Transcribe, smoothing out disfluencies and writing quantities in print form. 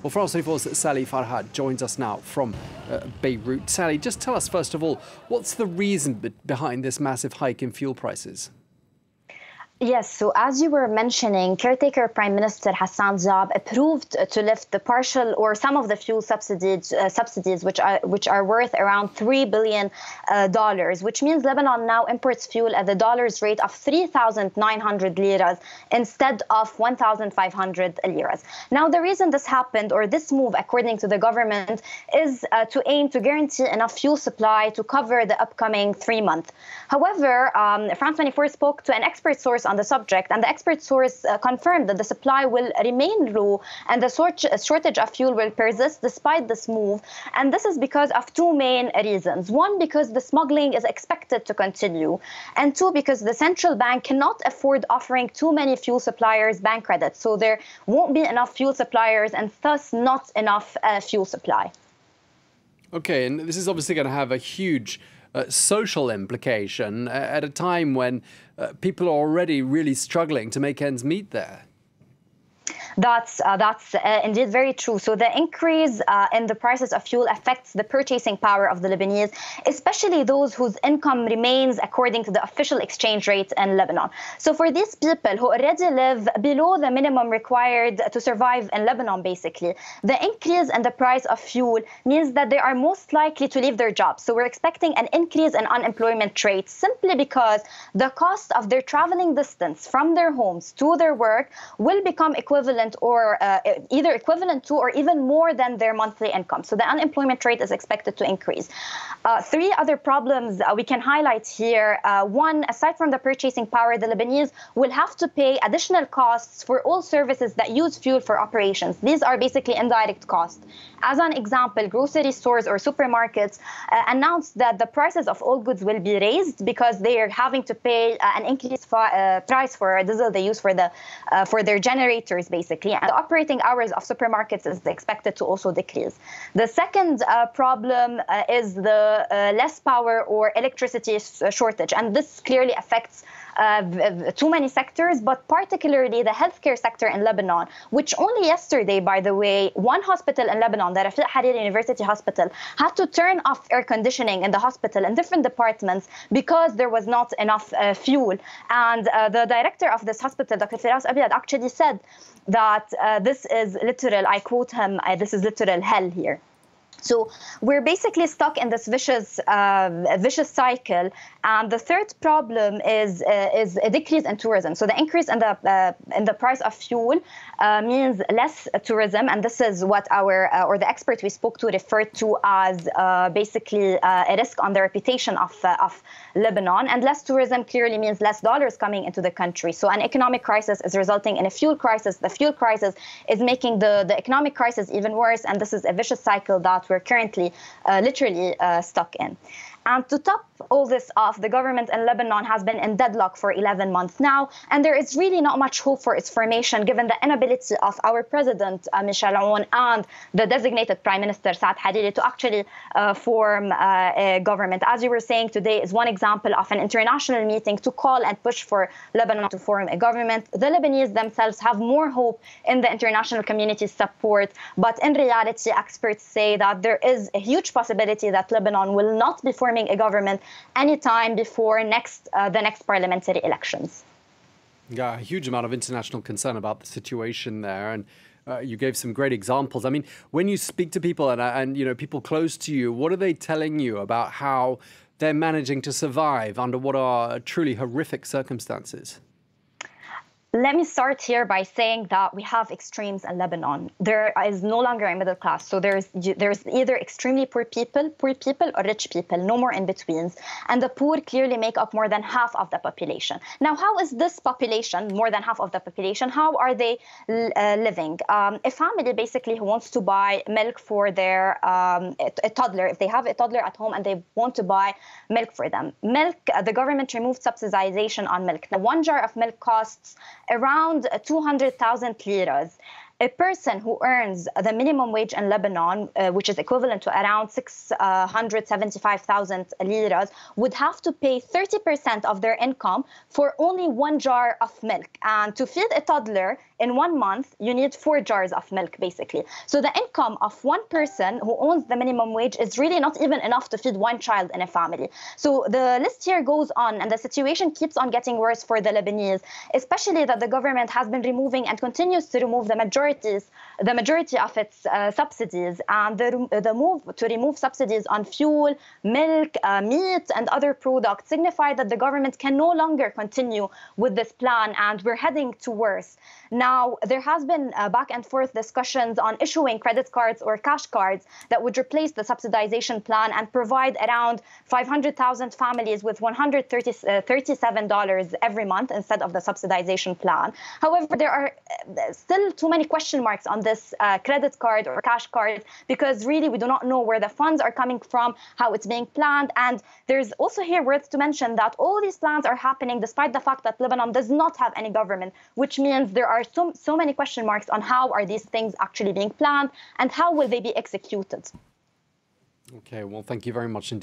Well, France 24's Sally Farhat joins us now from Beirut. Sally, just tell us, first of all, what's the reason behind this massive hike in fuel prices? Yes, so as you were mentioning, caretaker Prime Minister Hassan Diab approved to lift the partial or some of the fuel subsidies, which are worth around $3 billion, which means Lebanon now imports fuel at the dollar's rate of 3,900 liras instead of 1,500 liras. Now, the reason this happened, or this move, according to the government, is to aim to guarantee enough fuel supply to cover the upcoming 3 months. However, France 24 spoke to an expert source on the subject, and the expert source confirmed that the supply will remain low and the shortage of fuel will persist despite this move. And this is because of two main reasons. One, because the smuggling is expected to continue, and two, because the central bank cannot afford offering too many fuel suppliers bank credits. So there won't be enough fuel suppliers and thus not enough fuel supply. Okay, and this is obviously going to have a huge social implication at a time when people are already really struggling to make ends meet there. That's indeed very true. So the increase in the prices of fuel affects the purchasing power of the Lebanese, especially those whose income remains according to the official exchange rate in Lebanon. So for these people who already live below the minimum required to survive in Lebanon, basically, the increase in the price of fuel means that they are most likely to leave their jobs. So we're expecting an increase in unemployment rates simply because the cost of their traveling distance from their homes to their work will become equivalent or either equivalent to or even more than their monthly income. So the unemployment rate is expected to increase. Three other problems we can highlight here. One, aside from the purchasing power, the Lebanese will have to pay additional costs for all services that use fuel for operations. These are basically indirect costs. As an example, grocery stores or supermarkets announced that the prices of all goods will be raised because they are having to pay an increased price for diesel they use for their generators, basically. And the operating hours of supermarkets is expected to also decrease. The second problem is the less power or electricity shortage. And this clearly affects too many sectors, but particularly the healthcare sector in Lebanon, which only yesterday, by the way, one hospital in Lebanon, the Rafiq Hariri University Hospital, had to turn off air conditioning in the hospital in different departments because there was not enough fuel. And the director of this hospital, Dr. Firas Abiyad, actually said that this is literal, I quote him, this is literal hell here. So we're basically stuck in this vicious cycle. And the third problem is a decrease in tourism. So the increase in the price of fuel means less tourism, and this is what or the expert we spoke to referred to as basically a risk on the reputation of Lebanon. And less tourism clearly means less dollars coming into the country. So an economic crisis is resulting in a fuel crisis. The fuel crisis is making the economic crisis even worse, and this is a vicious cycle that we're currently literally stuck in. And to top all this off, the government in Lebanon has been in deadlock for 11 months now, and there is really not much hope for its formation given the inability of our president, Michel Aoun, and the designated Prime Minister, Saad Hariri, to actually form a government. As you were saying, today is one example of an international meeting to call and push for Lebanon to form a government. The Lebanese themselves have more hope in the international community's support, but in reality, experts say that there is a huge possibility that Lebanon will not be forming a government anytime before the next parliamentary elections. Yeah, a huge amount of international concern about the situation there, and you gave some great examples. I mean, when you speak to people and you know, people close to you, what are they telling you about how they're managing to survive under what are truly horrific circumstances? Let me start here by saying that we have extremes in Lebanon. There is no longer a middle class. So there's either extremely poor people or rich people, no more in betweens. And the poor clearly make up more than half of the population. Now, how is this population, more than half of the population, how are they living? A family basically who wants to buy milk for their a toddler, if they have a toddler at home and they want to buy milk for them. Milk, the government removed subsidization on milk. Now, one jar of milk costs around 200,000 liras. a person who earns the minimum wage in Lebanon, which is equivalent to around 675,000 liras, would have to pay 30% of their income for only 1 jar of milk. And to feed a toddler in 1 month, you need 4 jars of milk, basically. So the income of one person who owns the minimum wage is really not even enough to feed one child in a family. So the list here goes on, and the situation keeps on getting worse for the Lebanese, especially that the government has been removing and continues to remove the majority of its subsidies. And the move to remove subsidies on fuel, milk, meat, and other products signify that the government can no longer continue with this plan, and we're heading to worse. Now, there has been back and forth discussions on issuing credit cards or cash cards that would replace the subsidization plan and provide around 500,000 families with $137 every month instead of the subsidization plan. However, there are still too many question marks on this credit card or cash card, because really we do not know where the funds are coming from, how it's being planned. And there's also here worth to mention that all these plans are happening despite the fact that Lebanon does not have any government, which means there are so many question marks on how are these things actually being planned and how will they be executed. Okay, well, thank you very much indeed.